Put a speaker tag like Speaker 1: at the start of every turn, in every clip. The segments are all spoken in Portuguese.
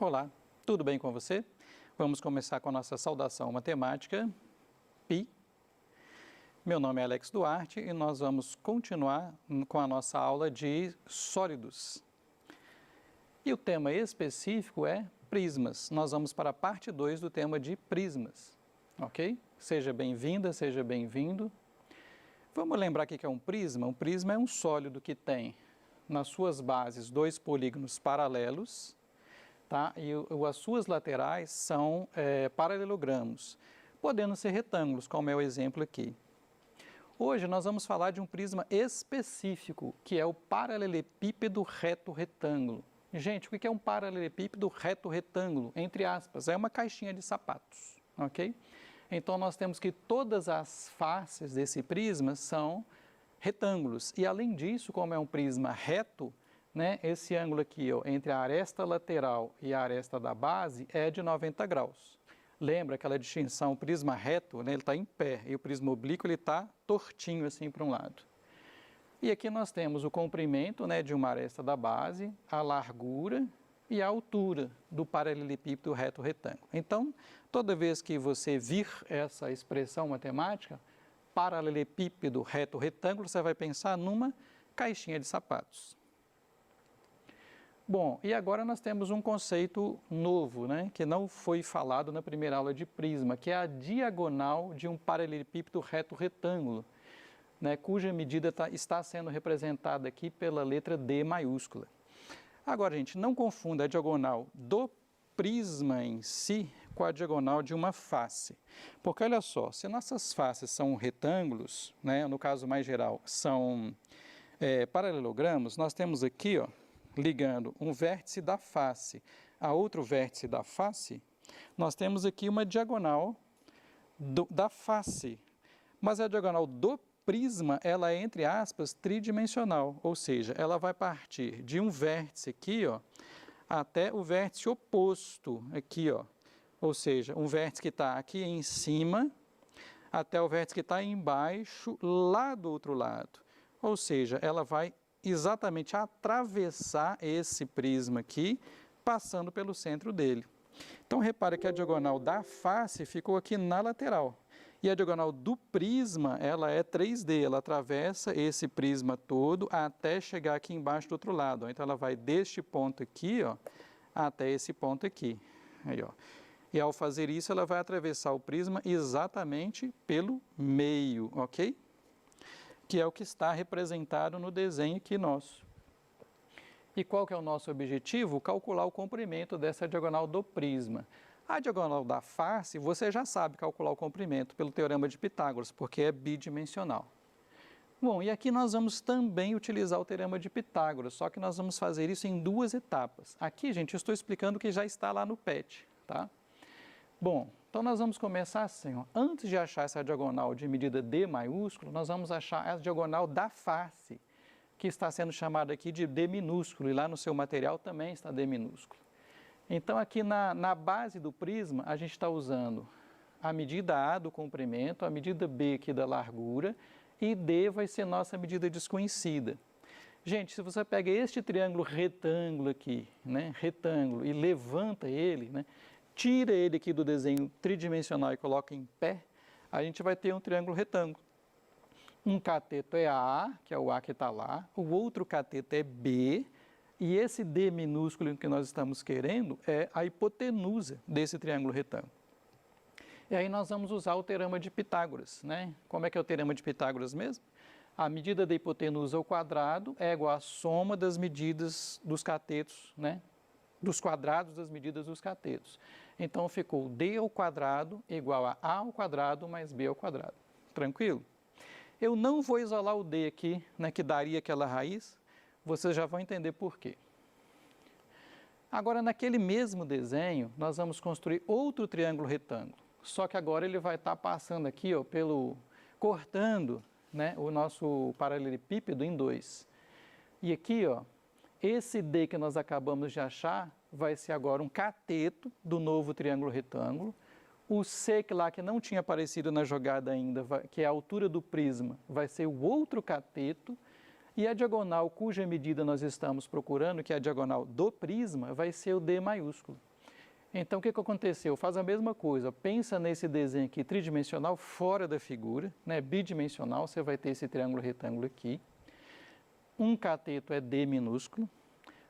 Speaker 1: Olá, tudo bem com você? Vamos começar com a nossa saudação matemática, Pi. Meu nome é Alex Duarte e nós vamos continuar com a nossa aula de sólidos. E o tema específico é prismas. Nós vamos para a parte 2 do tema de prismas, ok? Seja bem-vinda, seja bem-vindo. Vamos lembrar o que é um prisma? Um prisma é um sólido que tem nas suas bases dois polígonos paralelos, tá? E as suas laterais são paralelogramos, podendo ser retângulos, como é o exemplo aqui. Hoje nós vamos falar de um prisma específico, que é o paralelepípedo reto-retângulo. Gente, o que é um paralelepípedo reto-retângulo? Entre aspas, é uma caixinha de sapatos, ok? Então nós temos que todas as faces desse prisma são retângulos. E além disso, como é um prisma reto, né, esse ângulo aqui, ó, entre a aresta lateral e a aresta da base é de 90 graus. Lembra aquela distinção, o prisma reto, né, ele está em pé, e o prisma oblíquo ele está tortinho assim para um lado. E aqui nós temos o comprimento, né, de uma aresta da base, a largura e a altura do paralelepípedo reto-retângulo. Então, toda vez que você vir essa expressão matemática, paralelepípedo reto-retângulo, você vai pensar numa caixinha de sapatos. Bom, e agora nós temos um conceito novo, né, que não foi falado na primeira aula de prisma, que é a diagonal de um paralelepípedo reto-retângulo, né, cuja medida está sendo representada aqui pela letra D maiúscula. Agora, gente, não confunda a diagonal do prisma em si com a diagonal de uma face. Porque, olha só, se nossas faces são retângulos, né, no caso mais geral, são paralelogramos, nós temos aqui, ó, ligando um vértice da face a outro vértice da face, nós temos aqui uma diagonal da face. Mas a diagonal do prisma, ela é, entre aspas, tridimensional, ou seja, ela vai partir de um vértice aqui, ó, até o vértice oposto aqui, ó. Ou seja, um vértice que está aqui em cima até o vértice que está embaixo, lá do outro lado. Ou seja, ela vai exatamente atravessar esse prisma aqui, passando pelo centro dele. Então, repare que a diagonal da face ficou aqui na lateral. E a diagonal do prisma, ela é 3D, ela atravessa esse prisma todo até chegar aqui embaixo do outro lado. Então, ela vai deste ponto aqui, ó, até esse ponto aqui. Aí, ó. E ao fazer isso, ela vai atravessar o prisma exatamente pelo meio, ok? Que é o que está representado no desenho aqui nosso. E qual que é o nosso objetivo? Calcular o comprimento dessa diagonal do prisma. A diagonal da face, você já sabe calcular o comprimento pelo teorema de Pitágoras, porque é bidimensional. Bom, e aqui nós vamos também utilizar o teorema de Pitágoras, só que nós vamos fazer isso em duas etapas. Aqui, gente, eu estou explicando o que já está lá no PET, tá? Bom, então nós vamos começar assim, ó. Antes de achar essa diagonal de medida D maiúsculo, nós vamos achar a diagonal da face, que está sendo chamada aqui de D minúsculo, e lá no seu material também está D minúsculo. Então aqui na base do prisma, a gente está usando a medida A do comprimento, a medida B aqui da largura, e D vai ser nossa medida desconhecida. Gente, se você pega este triângulo retângulo aqui, né, retângulo, e levanta ele, né, tira ele aqui do desenho tridimensional e coloca em pé, a gente vai ter um triângulo retângulo. Um cateto é A, que é o A que está lá, o outro cateto é B, e esse D minúsculo que nós estamos querendo é a hipotenusa desse triângulo retângulo. E aí nós vamos usar o teorema de Pitágoras, né? Como é que é o teorema de Pitágoras mesmo? A medida da hipotenusa ao quadrado é igual à soma das medidas dos catetos, né? Dos quadrados das medidas dos catetos. Então ficou D ao quadrado igual a A ao quadrado mais B ao quadrado. Tranquilo? Eu não vou isolar o D aqui, né, que daria aquela raiz, vocês já vão entender por quê. Agora, naquele mesmo desenho, nós vamos construir outro triângulo retângulo. Só que agora ele vai estar passando aqui, ó, cortando, né, o nosso paralelepípedo em dois. E aqui, ó, esse D que nós acabamos de achar vai ser agora um cateto do novo triângulo retângulo. O C que lá que não tinha aparecido na jogada ainda, que é a altura do prisma, vai ser o outro cateto. E a diagonal cuja medida nós estamos procurando, que é a diagonal do prisma, vai ser o D maiúsculo. Então, o que aconteceu? Faz a mesma coisa, pensa nesse desenho aqui tridimensional fora da figura, né? Bidimensional, você vai ter esse triângulo retângulo aqui. Um cateto é D minúsculo,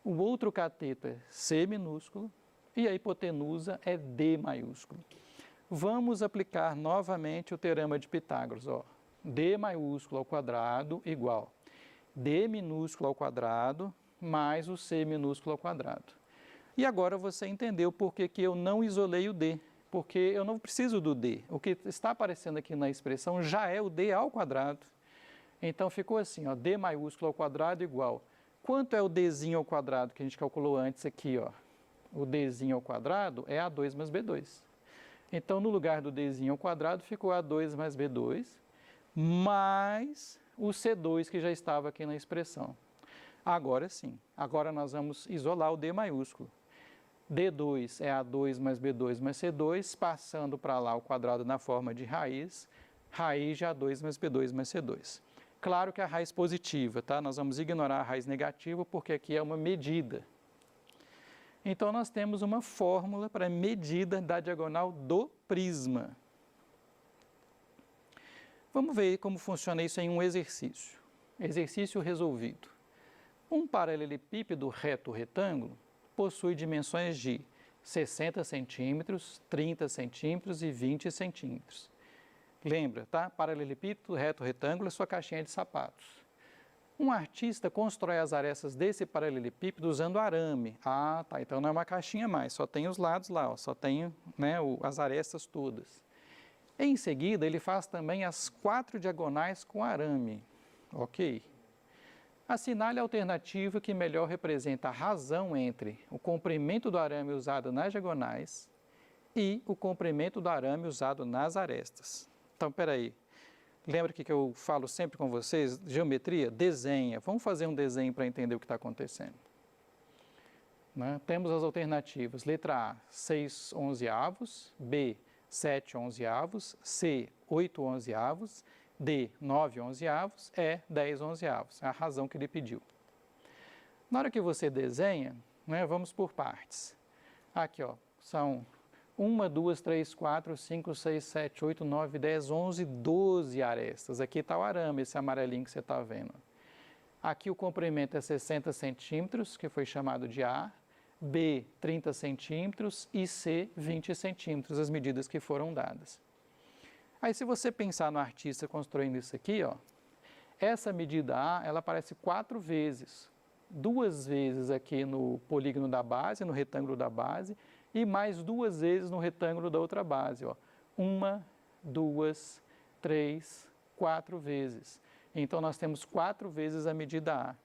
Speaker 1: o outro cateto é C minúsculo e a hipotenusa é D maiúsculo. Vamos aplicar novamente o teorema de Pitágoras, ó. D maiúsculo ao quadrado igual D minúsculo ao quadrado mais o C minúsculo ao quadrado. E agora você entendeu por que eu não isolei o D, porque eu não preciso do D. O que está aparecendo aqui na expressão já é o D ao quadrado. Então ficou assim, ó, D maiúsculo ao quadrado igual. Quanto é o Dzinho ao quadrado que a gente calculou antes aqui, ó? O Dzinho ao quadrado é A2 mais B2. Então, no lugar do Dzinho ao quadrado, ficou A2 mais B2, mais o C2 que já estava aqui na expressão. Agora sim, agora nós vamos isolar o D maiúsculo. D2 é A2 mais B2 mais C2, passando para lá o quadrado na forma de raiz de A2 mais B2 mais C2. Claro que a raiz positiva, tá? Nós vamos ignorar a raiz negativa porque aqui é uma medida. Então, nós temos uma fórmula para medida da diagonal do prisma. Vamos ver como funciona isso em um exercício. Exercício resolvido. Um paralelepípedo reto-retângulo possui dimensões de 60 centímetros, 30 centímetros e 20 centímetros. Lembra, tá? Paralelepípedo reto-retângulo é sua caixinha de sapatos. Um artista constrói as arestas desse paralelepípedo usando arame. Ah, tá, então não é uma caixinha mais, só tem os lados lá, ó, só tem, né, as arestas todas. Em seguida, ele faz também as 4 diagonais com arame. Ok. Assinale a alternativa que melhor representa a razão entre o comprimento do arame usado nas diagonais e o comprimento do arame usado nas arestas. Então, espera aí. Lembra que eu falo sempre com vocês? Geometria? Desenha. Vamos fazer um desenho para entender o que está acontecendo. Né? Temos as alternativas. Letra A, 6 onzeavos. B, 7 onzeavos. C, 8 onzeavos. D, 9 onzeavos. E, 10 onzeavos. É a razão que ele pediu. Na hora que você desenha, né, vamos por partes. Aqui, ó, são 1, 2, 3, 4, 5, 6, 7, 8, 9, 10, 11, 12 arestas. Aqui está o arame, esse amarelinho que você está vendo. Aqui o comprimento é 60 centímetros, que foi chamado de A, B, 30 centímetros e C, 20 centímetros, as medidas que foram dadas. Aí, se você pensar no artista construindo isso aqui, ó, essa medida A, ela aparece 4 vezes. 2 vezes aqui no polígono da base, no retângulo da base, e mais 2 vezes no retângulo da outra base. Ó. 1, 2, 3, 4 vezes. Então, nós temos 4 vezes a medida A.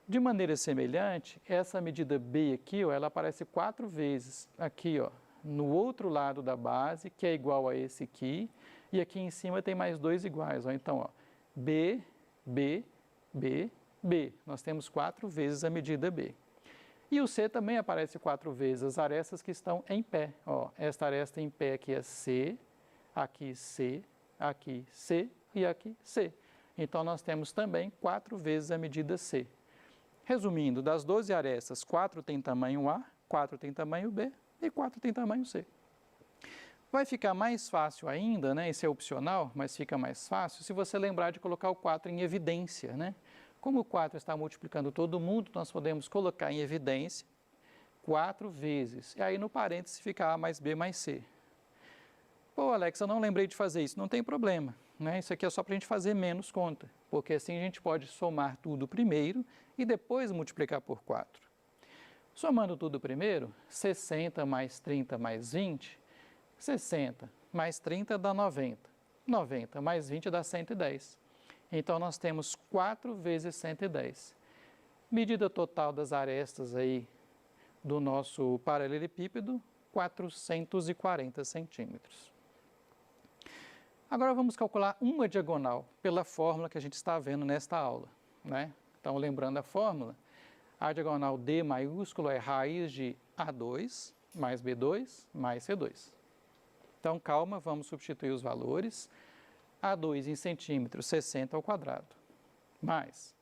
Speaker 1: De maneira semelhante, essa medida B aqui, ó, ela aparece 4 vezes aqui, ó, no outro lado da base, que é igual a esse aqui, e aqui em cima tem mais 2 iguais. Ó. Então, ó, B, B, B, B. Nós temos 4 vezes a medida B. E o C também aparece 4 vezes, as arestas que estão em pé. Ó, esta aresta em pé aqui é C, aqui C e aqui C. Então, nós temos também 4 vezes a medida C. Resumindo, das 12 arestas, 4 tem tamanho A, 4 tem tamanho B e 4 tem tamanho C. Vai ficar mais fácil ainda, né? Isso é opcional, mas fica mais fácil se você lembrar de colocar o 4 em evidência, né? Como o 4 está multiplicando todo mundo, nós podemos colocar em evidência 4 vezes. E aí no parênteses fica A mais B mais C. Pô, Alex, eu não lembrei de fazer isso. Não tem problema, né? Isso aqui é só para a gente fazer menos conta, porque assim a gente pode somar tudo primeiro e depois multiplicar por 4. Somando tudo primeiro, 60 mais 30 mais 20, 60 mais 30 dá 90. 90 mais 20 dá 110. Então, nós temos 4 vezes 110. Medida total das arestas aí do nosso paralelepípedo, 440 centímetros. Agora, vamos calcular uma diagonal pela fórmula que a gente está vendo nesta aula, né? Então, lembrando a fórmula, a diagonal D maiúsculo é raiz de A2 mais B2 mais C2. Então, calma, vamos substituir os valores. A2 em centímetros, 60 ao quadrado, mais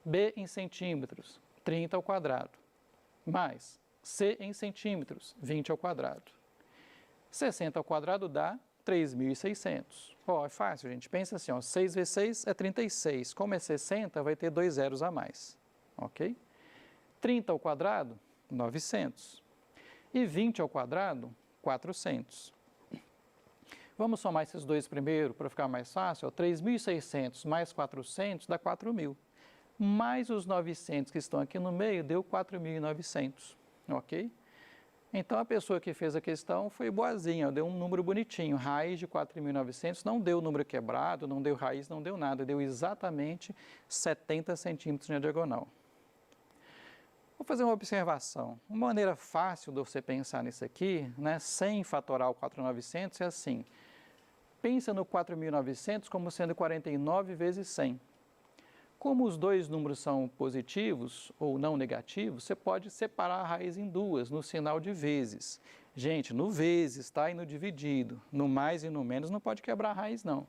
Speaker 1: B em centímetros, 30 ao quadrado, mais C em centímetros, 20 ao quadrado. 60 ao quadrado dá 3.600. Ó, é fácil, gente. Pensa assim, ó, 6 vezes 6 é 36. Como é 60, vai ter 2 zeros a mais. Ok? 30 ao quadrado, 900. E 20 ao quadrado, 400. Vamos somar esses dois primeiro para ficar mais fácil. 3.600 mais 400 dá 4.000. Mais os 900 que estão aqui no meio deu 4.900. Ok? Então, a pessoa que fez a questão foi boazinha, deu um número bonitinho. Raiz de 4.900 não deu número quebrado, não deu raiz, não deu nada. Deu exatamente 70 centímetros na diagonal. Vou fazer uma observação. Uma maneira fácil de você pensar nisso aqui, né, sem fatorar o 4.900, é assim. Pensa no 4.900 como sendo 49 vezes 100. Como os dois números são positivos ou não negativos, você pode separar a raiz em duas, no sinal de vezes. Gente, no vezes, tá? E no dividido. No mais e no menos não pode quebrar a raiz, não.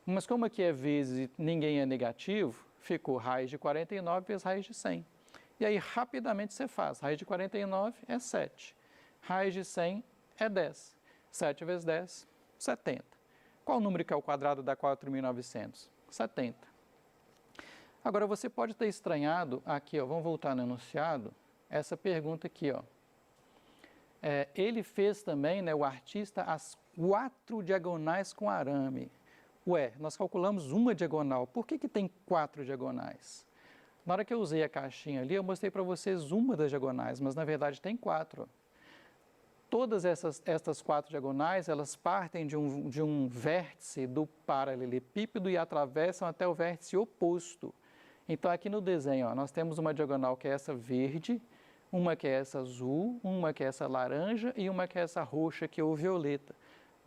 Speaker 1: Mas como aqui é vezes e ninguém é negativo, ficou raiz de 49 vezes raiz de 100. E aí, rapidamente você faz. Raiz de 49 é 7. Raiz de 100 é 10. 7 vezes 10, 70. Qual o número que é o quadrado da 4.900? 70. Agora, você pode ter estranhado aqui, ó, vamos voltar no enunciado, essa pergunta aqui, ó. Ele fez também, né, o artista, as 4 diagonais com arame. Ué, nós calculamos uma diagonal, por que tem 4 diagonais? Na hora que eu usei a caixinha ali, eu mostrei para vocês uma das diagonais, mas na verdade tem 4. Todas estas 4 diagonais, elas partem de um vértice do paralelepípedo e atravessam até o vértice oposto. Então, aqui no desenho, ó, nós temos uma diagonal que é essa verde, uma que é essa azul, uma que é essa laranja e uma que é essa roxa, que é o violeta.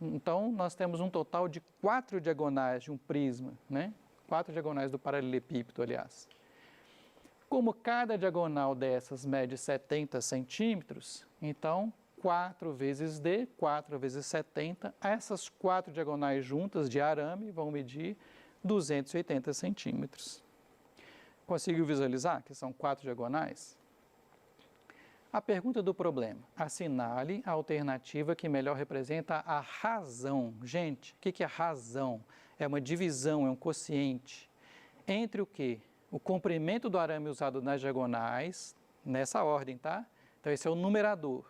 Speaker 1: Então, nós temos um total de 4 diagonais de um prisma, né? 4 diagonais do paralelepípedo, aliás. Como cada diagonal dessas mede 70 centímetros, então 4 vezes D, 4 vezes 70, essas 4 diagonais juntas de arame vão medir 280 centímetros. Conseguiu visualizar que são 4 diagonais? A pergunta do problema. Assinale a alternativa que melhor representa a razão. Gente, o que é razão? É uma divisão, é um quociente. Entre o quê? O comprimento do arame usado nas diagonais, nessa ordem, tá? Então, esse é o numerador.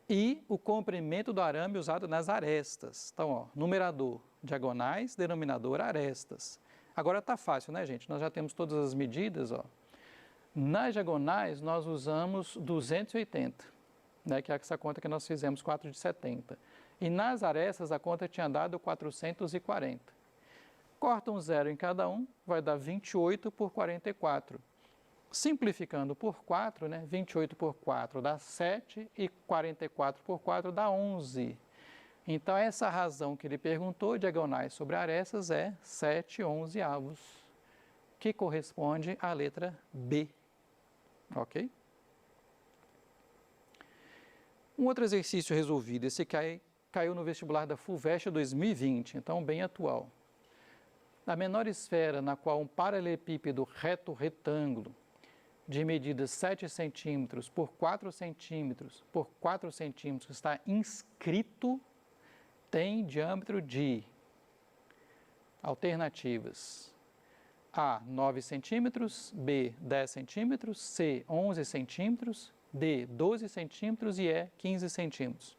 Speaker 1: E o comprimento do arame usado nas arestas. Então, ó, numerador, diagonais, denominador, arestas. Agora está fácil, né, gente? Nós já temos todas as medidas, ó. Nas diagonais, nós usamos 280, né, que é essa conta que nós fizemos, 4 de 70. E nas arestas, a conta tinha dado 440. Corta um zero em cada um, vai dar 28 por 44. Simplificando por 4, né, 28 por 4 dá 7 e 44 por 4 dá 11. Então, essa razão que ele perguntou, diagonais sobre arestas, é 7/11, que corresponde à letra B. Ok? Um outro exercício resolvido, esse caiu no vestibular da FUVEST 2020, então bem atual. A menor esfera na qual um paralelepípedo reto retângulo de medida 7 centímetros por 4 centímetros por 4 centímetros está inscrito tem diâmetro de alternativas A, 9 centímetros, B, 10 centímetros, C, 11 centímetros, D, 12 centímetros e E, 15 centímetros.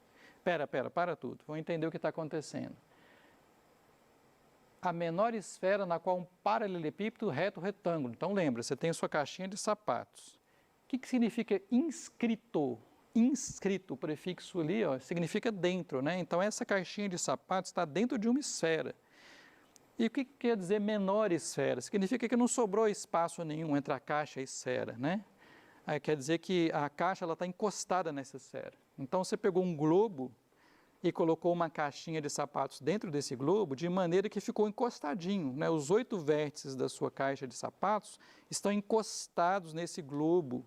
Speaker 1: Para tudo. Vamos entender o que está acontecendo. A menor esfera na qual um paralelepípedo reto retângulo. Então, lembra, você tem a sua caixinha de sapatos. O que significa inscrito? Inscrito, o prefixo ali, ó, significa dentro, né? Então, essa caixinha de sapatos está dentro de uma esfera. E o que quer dizer menor esfera? Significa que não sobrou espaço nenhum entre a caixa e a esfera, né? Aí quer dizer que a caixa está encostada nessa esfera. Então, você pegou um globo e colocou uma caixinha de sapatos dentro desse globo, de maneira que ficou encostadinho, né? Os 8 vértices da sua caixa de sapatos estão encostados nesse globo,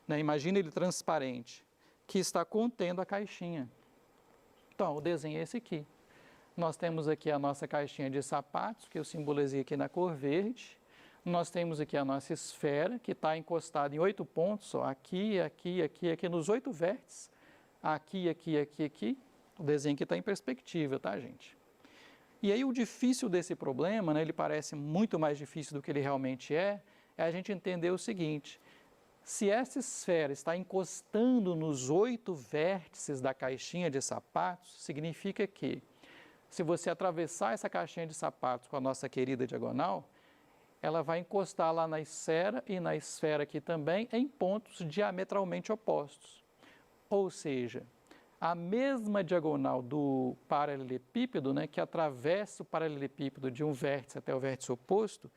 Speaker 1: né? Imagina ele transparente, que está contendo a caixinha. Então, o desenho é esse aqui. Nós temos aqui a nossa caixinha de sapatos, que eu simbolizei aqui na cor verde. nós temos aqui a nossa esfera, que está encostada em 8 pontos, ó, aqui, aqui, aqui, aqui, nos 8 vértices, aqui, aqui, aqui, aqui. O desenho aqui está em perspectiva, tá, gente? E aí o difícil desse problema, né, ele parece muito mais difícil do que ele realmente é a gente entender o seguinte: se essa esfera está encostando nos 8 vértices da caixinha de sapatos, significa que, se você atravessar essa caixinha de sapatos com a nossa querida diagonal, ela vai encostar lá na esfera e na esfera aqui também em pontos diametralmente opostos. Ou seja, a mesma diagonal do paralelepípedo, né, que atravessa o paralelepípedo de um vértice até o vértice oposto,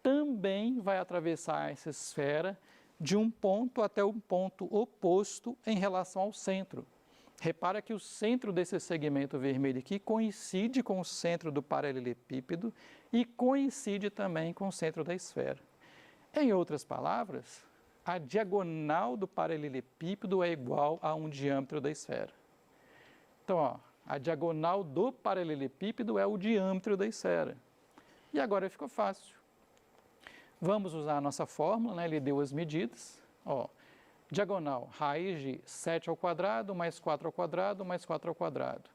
Speaker 1: também vai atravessar essa esfera de um ponto até um ponto oposto em relação ao centro. Repara que o centro desse segmento vermelho aqui coincide com o centro do paralelepípedo e coincide também com o centro da esfera. Em outras palavras, a diagonal do paralelepípedo é igual a um diâmetro da esfera. Então, ó, a diagonal do paralelepípedo é o diâmetro da esfera. E agora ficou fácil. Vamos usar a nossa fórmula, né? Ele deu as medidas. Ó, diagonal, raiz de 7 ao quadrado, mais 4 ao quadrado, mais 4 ao quadrado.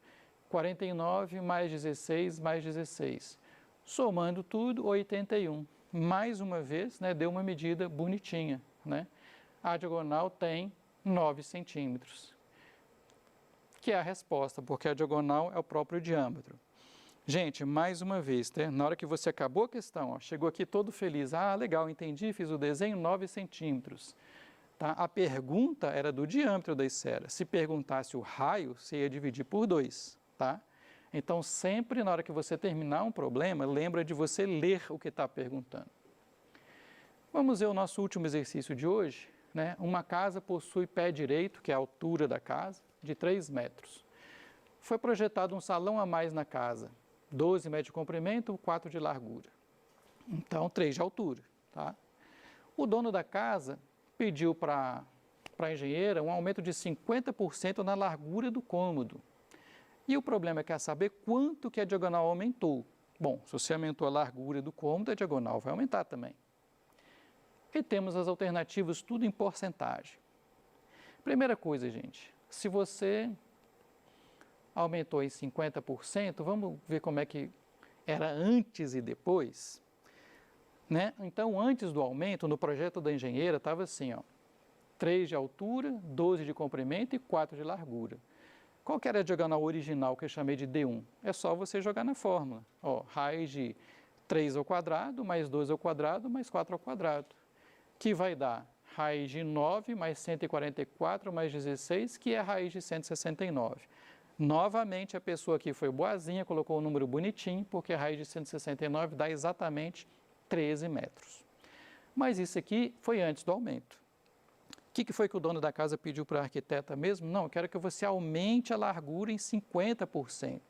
Speaker 1: 49 mais 16 mais 16. Somando tudo, 81. Mais uma vez, né, deu uma medida bonitinha, né? A diagonal tem 9 centímetros. Que é a resposta, porque a diagonal é o próprio diâmetro. Gente, mais uma vez, tá? Na hora que você acabou a questão, ó, chegou aqui todo feliz. Ah, legal, entendi, fiz o desenho, 9 centímetros. Tá? A pergunta era do diâmetro da esfera. Se perguntasse o raio, você ia dividir por 2. Tá? Então, sempre na hora que você terminar um problema, lembra de você ler o que está perguntando. Vamos ver o nosso último exercício de hoje. Né? Uma casa possui pé direito, que é a altura da casa, de 3 metros. Foi projetado um salão a mais na casa, 12 metros de comprimento, 4 de largura. Então, 3 de altura. Tá? O dono da casa pediu para a engenheira um aumento de 50% na largura do cômodo. E o problema é que é saber quanto que a diagonal aumentou. Bom, se você aumentou a largura do cômodo, a diagonal vai aumentar também. E temos as alternativas tudo em porcentagem. Primeira coisa, gente, se você aumentou em 50%, vamos ver como é que era antes e depois. Né? Então, antes do aumento, no projeto da engenheira, estava assim, ó, 3 de altura, 12 de comprimento e 4 de largura. Qual que era a diagonal original que eu chamei de D1? É só você jogar na fórmula. Ó, raiz de 3 ao quadrado, mais 12 ao quadrado, mais 4 ao quadrado. Que vai dar raiz de 9 mais 144 mais 16, que é a raiz de 169. Novamente, a pessoa aqui foi boazinha, colocou o número bonitinho, porque a raiz de 169 dá exatamente 13 metros. Mas isso aqui foi antes do aumento. O que foi que o dono da casa pediu para a arquiteta mesmo? Não, eu quero que você aumente a largura em 50%.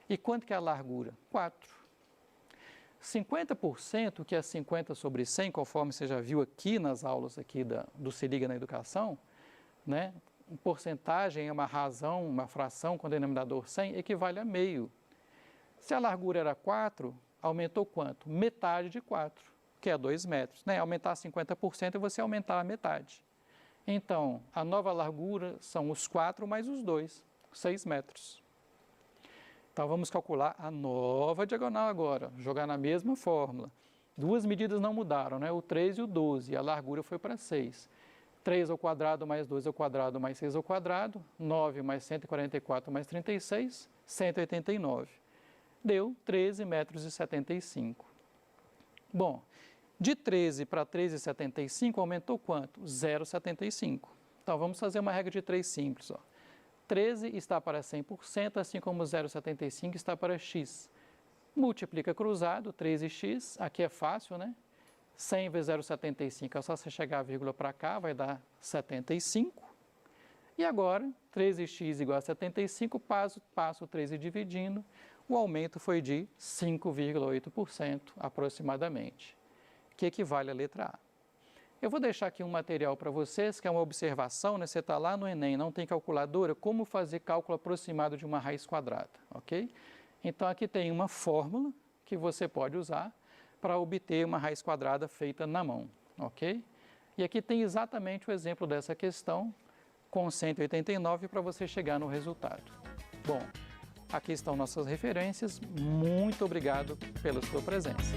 Speaker 1: E quanto que é a largura? 4. 50%, que é 50 sobre 100, conforme você já viu aqui nas aulas aqui do Se Liga na Educação, né? Porcentagem é uma razão, uma fração com denominador 100, equivale a meio. Se a largura era 4, aumentou quanto? Metade de 4, que é 2 metros. Né? Aumentar 50% é você aumentar a metade. Então, a nova largura são os 4 mais os 2, 6 metros. Então, vamos calcular a nova diagonal agora, jogar na mesma fórmula. Duas medidas não mudaram, né? O 3 e o 12, e a largura foi para 6. 3 ao quadrado mais 2 ao quadrado mais 6 ao quadrado, 9 mais 144 mais 36, 189. Deu 13 metros e 75. Bom, de 13 para 13,75 aumentou quanto? 0,75. Então, vamos fazer uma regra de 3 simples. Ó. 13 está para 100%, assim como 0,75 está para x. Multiplica cruzado, 13x, aqui é fácil, né? 100 vezes 0,75, é só você chegar a vírgula para cá, vai dar 75. E agora, 13x igual a 75, passo o 13 dividindo, o aumento foi de 5,8% aproximadamente, que equivale à letra A. Eu vou deixar aqui um material para vocês, que é uma observação, né? Você está lá no Enem, não tem calculadora, como fazer cálculo aproximado de uma raiz quadrada, ok? Então, aqui tem uma fórmula que você pode usar para obter uma raiz quadrada feita na mão, ok? E aqui tem exatamente o exemplo dessa questão com 189 para você chegar no resultado. Bom, aqui estão nossas referências. Muito obrigado pela sua presença.